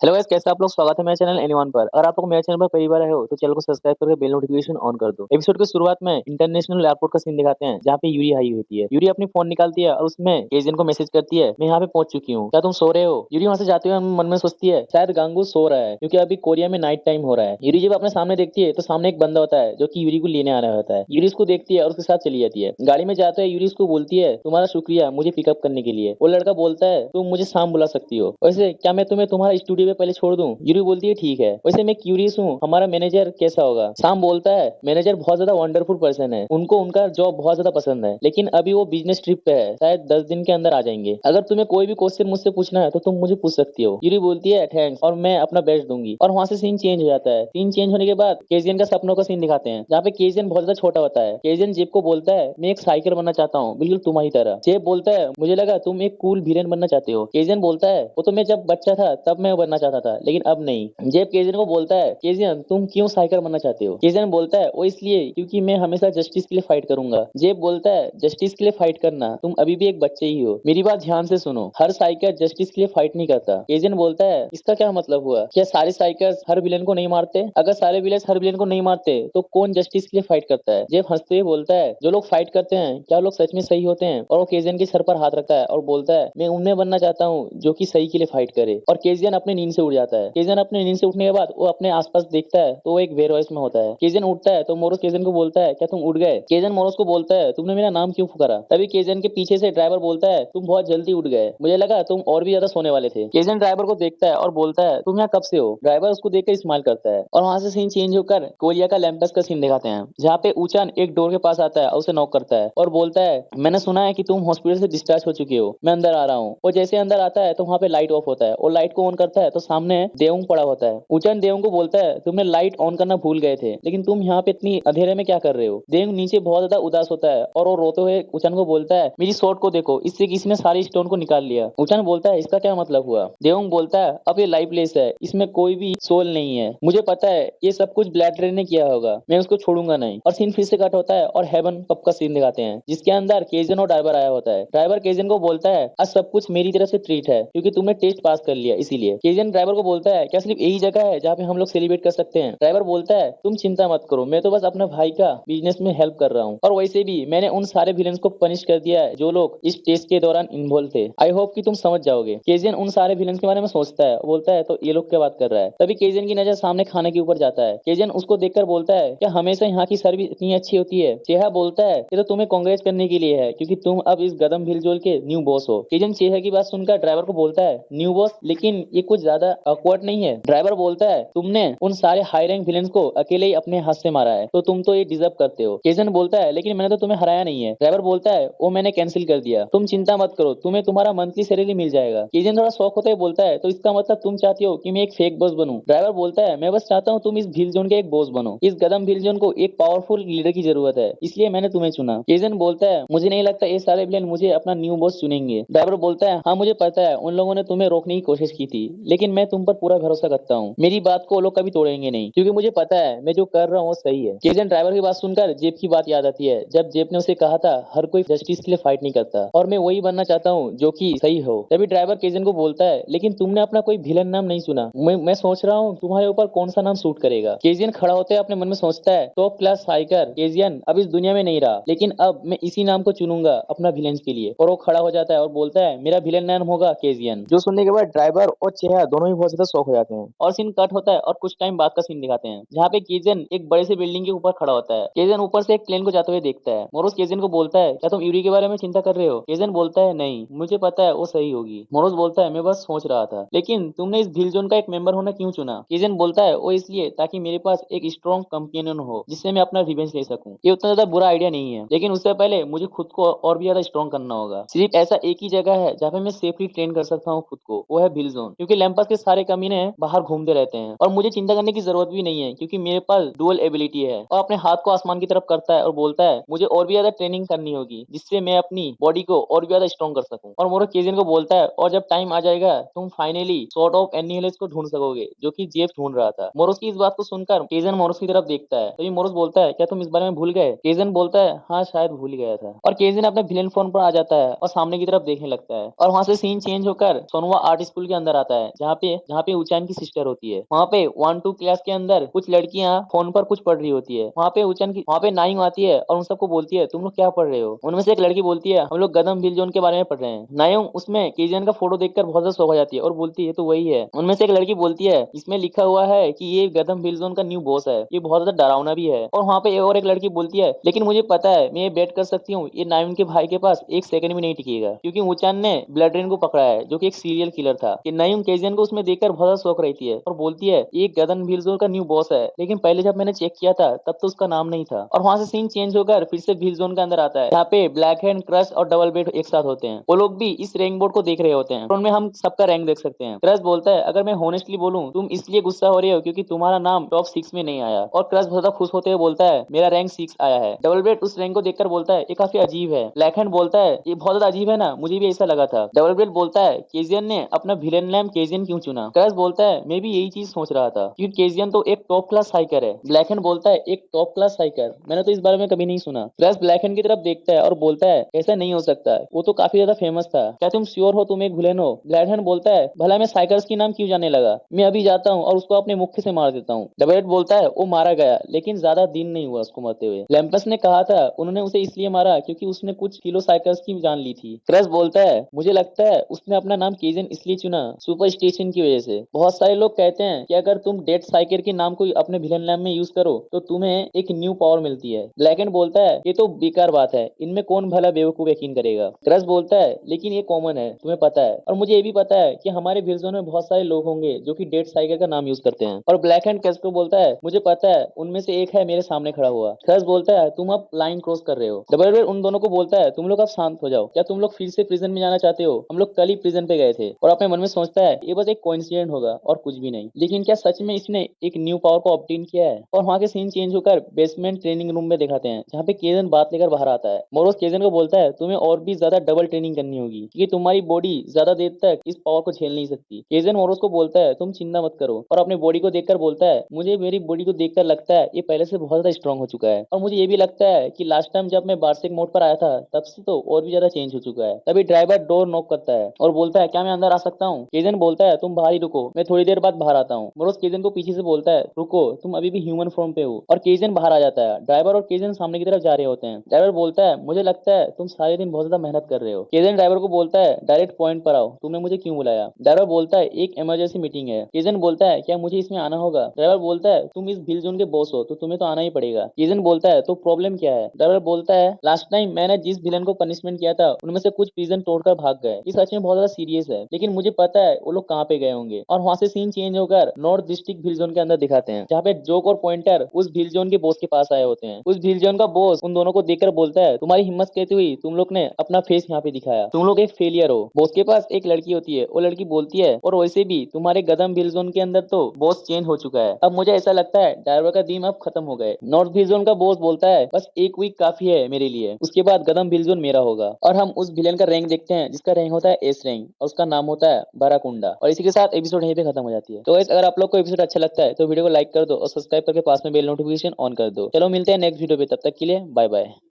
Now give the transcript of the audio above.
Hello guys, कैसे आप लोग? स्वागत है मेरे चैनल एनीवन पर। अगर आप लोग मेरे चैनल पर पहली बार आए हो तो चैनल को सब्सक्राइब करके बेल नोटिफिकेशन ऑन कर दो। एपिसोड की शुरुआत में इंटरनेशनल एयरपोर्ट का सीन दिखाते हैं जहाँ पे यूरी आई होती है। यूरी अपनी फोन निकालती है और उसमें एजेंट को मैसेज करती है, मैं यहाँ पे पहुंच चुकी हूँ, क्या तुम सो रहे हो? यूरी वहाँ से जाते हुए मन में सोचती है शायद गांगू सो रहा है क्योंकि अभी कोरिया में नाइट टाइम हो रहा है। यूरी जब अपने सामने देखती है तो सामने एक बंदा होता है जो की यूरी को लेने आ रहा होता है। यूरी उसको देखती है और उसके साथ चली जाती है। गाड़ी में जाते हुए यूरी उसको बोलती है, तुम्हारा शुक्रिया मुझे पिकअप करने के लिए। वो लड़का बोलता है, तुम मुझे शाम बुला सकती हो, वैसे क्या मैं तुम्हें तुम्हारा स्टूडियो में पहले छोड़ दूं? यूरी बोलती है ठीक है, वैसे मैं क्यूरियस हूँ हमारा मैनेजर कैसा होगा? शाम बोलता है, मैनेजर बहुत ज्यादा वंडरफुल पर्सन है, उनको उनका जॉब बहुत ज्यादा पसंद है, लेकिन अभी वो बिजनेस ट्रिप पे है, शायद 10 दिन के अंदर आ जाएंगे। अगर तुम्हें कोई भी क्वेश्चन मुझसे पूछना है तो तुम मुझे पूछ सकती हो। यूरी बोलती है थैंक्स और मैं अपना बेस्ट दूंगी। और वहां से सीन चेंज हो जाता है। सीन चेंज होने के बाद केजियन का सपनों का सीन दिखाते हैं जहाँ पे केजियन बहुत ज्यादा छोटा होता है। केजियन जेब को बोलता है, मैं एक साइकिल बनना चाहता हूँ बिल्कुल तुम्हारी तरह। जेब बोलता है, मुझे लगा तुम एक कूल विलेन बनना चाहते हो। केजियन बोलता है, वो तो मैं जब बच्चा था तब मैं बनना चाहता था, लेकिन अब नहीं। जेब केजियन को बोलता है, केजियन तुम क्यों साइकिल बनना चाहते हो? केजियन बोलता है, वो इसलिए क्योंकि मैं हमेशा जस्टिस के लिए फाइट करूंगा। जेब बोलता है, जस्टिस के लिए फाइट करना? तुम अभी भी एक बच्चे ही हो, मेरी बात ध्यान से सुनो, हर साइकिल जस्टिस के लिए फाइट नहीं करता। केजियन बोलता है, इसका क्या मतलब हुआ? क्या सारे साइकिल्स हर विलेन को नहीं मारते? अगर सारे विलेन हर विलेन को नहीं मारते तो कौन जस्टिस के लिए फाइट करता है? जेब हंसते हुए बोलता है, जो लोग फाइट करते हैं क्या लोग सच में सही होते हैं? और वो केजियन के सर पर हाथ रखता है और बोलता है, मैं उन्हें बनना चाहता हूँ जो कि सही के लिए फाइट करे। और केजियन अपनी नींद से उठ जाता है। केजियन अपनी नींद से उठने के बाद वो अपने आसपास देखता है तो वो एक वेयर हाउस में होता है। केजियन उठता है तो मोरोस केजियन को बोलता है, क्या तुम उठ गए? केजियन मोरोस को बोलता है, तुमने मेरा नाम क्यों पुकारा? तभी केजियन के पीछे से ड्राइवर बोलता है, तुम बहुत जल्दी उठ गए, मुझे लगा तुम और भी ज्यादा सोने वाले थे। केजियन ड्राइवर को देखता है और बोलता है, तुम यहाँ कब से हो? ड्राइवर उसको देखकर स्माइल करता है। और वहां से सीन चेंज होकर कोरिया का लैंपस का सीन दिखाते हैं जहाँ पे ऊचान एक डोर के पास आता है और उसे नॉक करता है और बोलता है, मैंने सुना है कि तुम हॉस्पिटल से डिस्चार्ज हो चुके हो, मैं अंदर आ रहा हूँ। वो जैसे अंदर आता है तो वहाँ पे लाइट ऑफ होता है और लाइट को ऑन करता है तो सामने देवंग पड़ा होता है। ऊचान देवंग को बोलता है, तुमने लाइट ऑन करना भूल गए थे, लेकिन तुम यहाँ पे इतनी अंधेरे में क्या कर रहे हो? देवंग नीचे बहुत ज्यादा उदास होता है और वो रोते हुए ऊचान को बोलता है, मेरी शॉट को देखो, इससे किसी ने सारी स्टोन को निकाल लिया। ऊचान बोलता है, इसका क्या मतलब हुआ? देवंग बोलता है, अब ये लाइफलेस है, इसमें कोई भी सोल नहीं है, मुझे पता है ये सब कुछ ब्लैड रेन ने किया होगा, मैं उसको छोड़ूंगा नहीं। और सीन फिर से कट होता है और हेवन पब का सीन दिखाते हैं जिसके अंदर केजन और ड्राइवर आया होता है। ड्राइवर केजन को बोलता है, आज सब कुछ मेरी तरफ से ट्रीट है क्योंकि तुमने टेस्ट पास कर लिया इसीलिए। केजन ड्राइवर को बोलता है, क्या सिर्फ यही जगह है जहाँ पे हम लोग सेलिब्रेट कर सकते हैं? ड्राइवर बोलता है, तुम चिंता मत करो, मैं तो बस अपने भाई का बिजनेस में हेल्प कर रहा हूँ, और वैसे भी मैंने उन सारे विलेंस को पनिश कर दिया है जो लोग इस टेस्ट के दौरान इन्वॉल्व थे। आई होप कि तुम समझ जाओगे। केजन उन सारे विलेंस के बारे में सोचता है, बोलता है, तो ये लोग क्या बात कर रहा है? तभी केजन की नजर सामने खाने के ऊपर जाता है। केजन उसको देखकर बोलता है, क्या हमेशा यहाँ की सर्विस इतनी अच्छी होती है? चेहा बोलता है, ये तो तुम्हें कांग्रेस करने के लिए है क्योंकि तुम अब इस गदम भिलजोल के न्यू बॉस हो। केजन चेहा की बात सुनकर ड्राइवर को बोलता है, न्यू बॉस? लेकिन ये कुछ ज्यादा awkward नहीं है? ड्राइवर बोलता है, तुमने उन सारे हाई रैंक विलेंस को अकेले ही अपने हाथ से मारा है तो तुम तो ये डिजर्व करते हो। केजन बोलता है, लेकिन मैंने तो तुम्हें हराया नहीं है। ड्राइवर बोलता है, वो मैंने कैंसिल कर दिया, तुम चिंता मत करो, तुम्हें तुम्हारा मंथली सैलरी मिल जाएगा। केजन थोड़ा शौक होते हुए बोलता है, तो इसका मतलब तुम चाहती हो कि मैं एक फेक बॉस बनूं? ड्राइवर बोलता है, मैं बस चाहता हूँ तुम इस भील जोन के एक बॉस बनो। इस गदम भील जोन को एक पावरफुल लीडर की जरूरत है, इसलिए मैंने तुम्हें चुना। केजन बोलता है, मुझे नहीं लगता ये सारे विलेन मुझे अपना न्यू बॉस चुनेंगे। ड्राइवर बोलता है, हाँ मुझे पता है उन लोगों ने तुम्हें रोकने की कोशिश की थी, लेकिन मैं तुम पर पूरा भरोसा करता हूँ, मेरी बात को वो लोग कभी तोड़ेंगे नहीं क्योंकि मुझे पता है मैं जो कर रहा हूँ वो सही है। केजन ड्राइवर की बात सुनकर जेब की बात याद आती है जब जेब ने उसे कहा था, हर कोई जस्टिस के लिए फाइट नहीं करता और मैं वही बनना चाहता हूँ जो कि सही हो। तभी ड्राइवर केजन को बोलता है, लेकिन तुमने अपना कोई विलन नाम नहीं सुना, मैं सोच रहा हूँ तुम्हारे ऊपर कौन सा नाम सूट करेगा। केजियन खड़ा होते अपने मन में सोचता है, टॉप क्लास हाइकर केजियन अब इस दुनिया में नहीं रहा, लेकिन अब मैं इसी नाम को चुनूंगा अपना विलेन के लिए। और वो खड़ा हो जाता है और बोलता है, मेरा विलेन नाम होगा केजियन। जो सुनने के बाद ड्राइवर और चेहरा दोनों ही बहुत ज्यादा शौक हो जाते हैं। और सीन कट होता है और कुछ टाइम बाद का सीन दिखाते हैं जहाँ पे केजियन एक बड़े से बिल्डिंग के ऊपर खड़ा होता है। केजियन ऊपर से एक प्लेन को जाते हुए देखता है। मोरोस केजियन को बोलता है, क्या तुम यूरी के बारे में चिंता कर रहे हो? केजियन बोलता है, नहीं, मुझे पता है वो सही होगी। मोरोस बोलता है, मैं बस सोच रहा था। लेकिन तुमने इस भील जोन का एक मेंबर होना क्यों चुना? केजियन बोलता है, वो इसलिए ताकि मेरे पास एक स्ट्रॉन्ग कंपेनियन हो जिससे मैं अपना रिवेंज ले सकूं। ये उतना ज्यादा बुरा आइडिया नहीं है, लेकिन उससे पहले मुझे खुद को और भी ज्यादा स्ट्रॉन्ग करना होगा। सिर्फ ऐसा एक ही जगह है जहाँ पे मैं सेफली ट्रेन कर सकता हूँ खुद को, वो है भील जोन, क्योंकि लैंपस के सारे कमीने बाहर घूमते रहते हैं और मुझे चिंता करने की जरूरत भी नहीं है क्योंकि मेरे पास डुअल एबिलिटी है। और अपने हाथ को आसमान की तरफ करता है और बोलता है, मुझे और भी ज्यादा ट्रेनिंग करनी होगी जिससे मैं अपनी बॉडी को और भी ज्यादा स्ट्रॉन्ग कर सकूं। और मोरो केजियन को बोलता है, और जब टाइम आ जाएगा तुम फाइनली सॉर्ट ऑफ एनिहिलेस को ढूंढ सकोगे जो कि जेफ ढूंढ रहा था। मोरोस की इस बात को सुनकर केजन मोरोस की तरफ देखता है। तो ये मोरोस बोलता है, क्या तुम इस बारे में भूल गए? केजन बोलता है, हाँ शायद भूल गया था। और केजन अपने विलेन फोन पर आ जाता है और सामने की तरफ देखने लगता है। और वहां से सीन चेंज होकर सोनवा आर्ट स्कूल के अंदर आता है जहाँ जहाँ पे ऊचान की सिस्टर होती है। वहाँ पे 1-2 क्लास के अंदर कुछ लड़कियां फोन पर कुछ पढ़ रही होती है। वहाँ पे नाइंग आती है और उन सबको बोलती है तुम लोग क्या पढ़ रहे हो। उनमें से एक लड़की बोलती है हम लोग गदम बिल जोन के बारे में पढ़ रहे हैं। नायंग उसमें केजियन का फोटो देखकर बहुत ज्यादा शौक हो जाती है और बोलती है तो वही है। उनमें से एक लड़की बोलती है इसमें लिखा हुआ है कि ये गदम बिल जोन का न्यू बॉस है, ये बहुत ज्यादा डरावना भी है। और वहाँ पे और एक लड़की बोलती है लेकिन मुझे पता है, मैं ये बेट कर सकती हूँ ये नायंग के भाई के पास एक सेकंड भी नहीं टिकेगा, क्योंकि ऊचान ने ब्लड रेन को पकड़ा है जो कि एक सीरियल किलर था। कि नायंग केजियन को उसमें देखकर बहुत ज्यादा शौक रहती है और बोलती है ये गदम बिल जोन का न्यू बॉस है, लेकिन पहले जब मैंने चेक किया था तब तो उसका नाम नहीं था। और वहां से सीन चेंज होकर फिर से बिल जोन के अंदर आता है, यहाँ पे ब्लैक हैंड, क्रश और डबल बेड एक साथ होते हैं। वो लोग भी इस रैंक बोर्ड को देख रहे होते हैं और उनमें हम सबका रैंक देख सकते हैं। क्रश बोलता है अगर मैं होनेस्टली बोलूं तुम इसलिए गुस्सा हो रहे हो क्योंकि तुम्हारा नाम टॉप 6 में नहीं आया। और क्रश बहुत ज्यादा खुश होते हुए बोलता है मेरा रैंक 6 आया है। डबल बेड उस रैंक को देखकर बोलता है ये काफी अजीब है। ब्लैक हैंड बोलता है ये बहुत ज्यादा अजीब है ना, मुझे भी ऐसा लगा था। डबल बेड बोलता है केजियन ने अपना विलेन नेम केजियन क्यों चुना। क्रश बोलता है मैं भी यही चीज सोच रहा था क्योंकि केजियन तो एक टॉप क्लास हाइकर है। ब्लैक हैंड बोलता है एक टॉप क्लास हाइकर, मैंने तो इस बारे में कभी नहीं सुना। क्रश ब्लैक हैंड की तरफ देखता है और बोलता है ऐसा नहीं हो सकता, वो तो काफी ज्यादा फेमस था, क्या तुम श्योर हो तुम एक विलेन हो। ब्लैक हैंड बोलता है भला मैं साइकर्स की नाम क्यों जाने लगा, मैं अभी जाता हूँ और उसको अपने मुक्के से मार देता हूँ। डबल बोलता है वो मारा गया लेकिन ज्यादा दिन नहीं हुआ उसको मरते हुए। लैम्पस ने कहा था उन्होंने उसे इसलिए मारा क्योंकि उसने कुछ किलो साइकर्स की जान ली थी। क्रश बोलता है मुझे लगता है उसने अपना नाम केजन इसलिए चुना सुपर स्टेशन की वजह से। बहुत सारे लोग कहते हैं कि अगर तुम डेड साइकर के नाम को अपने विलेन नेम में यूज करो तो तुम्हें एक न्यू पावर मिलती है। ब्लैक एंड बोलता है ये तो बेकार बात है, इनमें कौन भला बेवकूफ यकीन करेगा। क्रश बोलता है लेकिन ये कॉमन है, तुम्हें पता है और मुझे ये भी पता है कि हमारे विल्जन में बहुत सारे लोग होंगे जो कि डेड साइकर का नाम यूज करते हैं। और ब्लैक एंड क्रश को बोलता है मुझे पता है उनमें से एक है मेरे सामने खड़ा हुआ। क्रश बोलता है तुम अब लाइन क्रॉस कर रहे हो। डबल बेड उन दोनों को बोलता है तुम लोग अब शांत हो जाओ, क्या तुम लोग फिर से प्रिजन में जाना चाहते हो, हम लोग कल ही प्रिजन पे गए थे। और अपने मन में सोचता है ये बस एक कोइंसिडेंट होगा और कुछ भी नहीं, लेकिन क्या सच में इसने एक न्यू पावर को ऑब्टेन किया है। और वहाँ के सीन चेंज होकर बेसमेंट ट्रेनिंग रूम में दिखाते हैं जहाँ पे केजन बात लेकर बाहर आता है। मोरोस केजन को बोलता है तुम्हें और भी ज्यादा डबल ट्रेनिंग करनी होगी क्योंकि तुम्हारी बॉडी ज्यादा देर तक इस पावर को झेल नहीं सकती। केजन मोरोस को बोलता है तुम चिंता मत करो और अपने बॉडी को देखकर बोलता है मुझे मेरी बॉडी को देखकर लगता है ये पहले से बहुत ज्यादा स्ट्रॉन्ग हो चुका है। और मुझे ये भी लगता है कि लास्ट टाइम जब मैं बार्सिक मोड पर आया था तब से तो और भी ज्यादा चेंज हो चुका है। तभी ड्राइवर डोर नॉक करता है और बोलता है क्या मैं अंदर आ सकता हूँ। केजन बोलता है तुम बाहर ही रुको, मैं थोड़ी देर बाद बाहर आता हूँ। मोरोस केजन को पीछे से बोलता है रुको तुम अभी भी ह्यूमन फॉर्म पे हो। और केजन बाहर आ जाता है। ड्राइवर और केजन सामने की तरफ जा रहे होते हैं। ड्राइवर बोलता है मुझे लगता है तुम सारे दिन बहुत ज्यादा मेहनत कर रहे हो। केजन ड्राइवर को बोलता है डायरेक्ट पॉइंट पर आओ, तुमने मुझे क्यों बुलाया। ड्राइवर बोलता है एक इमरजेंसी मीटिंग है। केजन बोलता है क्या मुझे इसमें आना होगा। ड्राइवर बोलता है तुम इस बिल जोन के बॉस हो तो तुम्हें तो आना ही पड़ेगा। केजन बोलता है तो प्रॉब्लम क्या है। ड्राइवर बोलता है लास्ट टाइम मैंने जिस विलन को पनिशमेंट किया था उनमें से कुछ प्रिजन तोड़कर भाग गए, ये सच में बहुत ज्यादा सीरियस है, लेकिन मुझे पता है वो लोग कहाँ पे गए होंगे। और वहाँ से सीन चेंज होकर नॉर्थ डिस्ट्रिक्ट विल जोन के अंदर दिखाते हैं जहाँ पे जोक और पॉइंटर उस विल जोन के बॉस के पास आए होते हैं। उस विल जोन का बॉस उन दोनों को देखकर बोलता है तुम्हारी हिम्मत कैसे हुई, तुम लोग ने अपना फेस यहाँ पे दिखाया, तुम लोग एक फेलियर हो। बॉस के पास एक लड़की होती है, वो लड़की बोलती है और वैसे भी तुम्हारे गदम विल जोन के अंदर तो बॉस चेंज हो चुका है, अब मुझे ऐसा लगता है ड्राइवर का दिन अब खत्म हो गए। नॉर्थ विल जोन का बॉस बोलता है बस एक वीक काफी है मेरे लिए, उसके बाद गदम विल जोन मेरा होगा। और हम उस विलेन का रैंक देखते हैं जिसका रैंक होता है एस रैंक और उसका नाम होता है बाराकुंडा। और इसी के साथ एपिसोड यहीं पे खत्म हो जाती है। तो गाइस अगर आप लोग को एपिसोड अच्छा लगता है तो वीडियो को लाइक कर दो और सब्सक्राइब करके पास में बेल नोटिफिकेशन ऑन कर दो। चलो मिलते हैं नेक्स्ट वीडियो पे, तब तक के लिए बाय बाय।